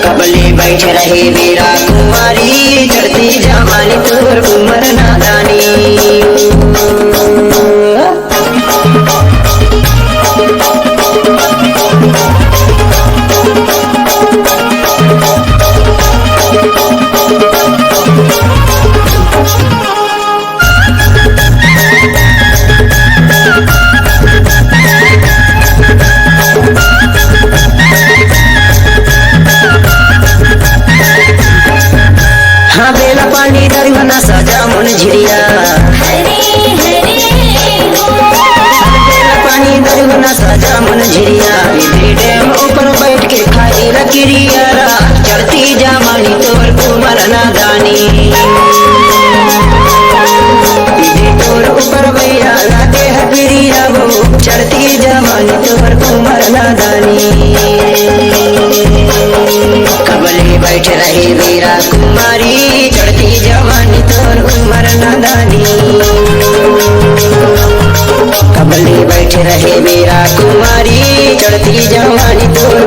कबले बैठ रहे वीरा कुमारी चढ़ती जवानी तोर उम्र नादानी। हाँ बेला पानी दरिया सजा मन झिरिया, बेला पानी दरिया सजा मन झिरिया, डैम ऊपर बैठ के खाई लकीरिया चढ़ती जवानी तोर उम्र नादानी। तोर ऊपर भैया लागे हकीरिया वो चढ़ती जवानी तोर उम्र नादानी। कबले बैठ रहे वीरा कुमारी चढ़ती जवानी तोर उम्र नादानी। कबले बैठ रहे वीरा कुमारी चढ़ती जवानी तोर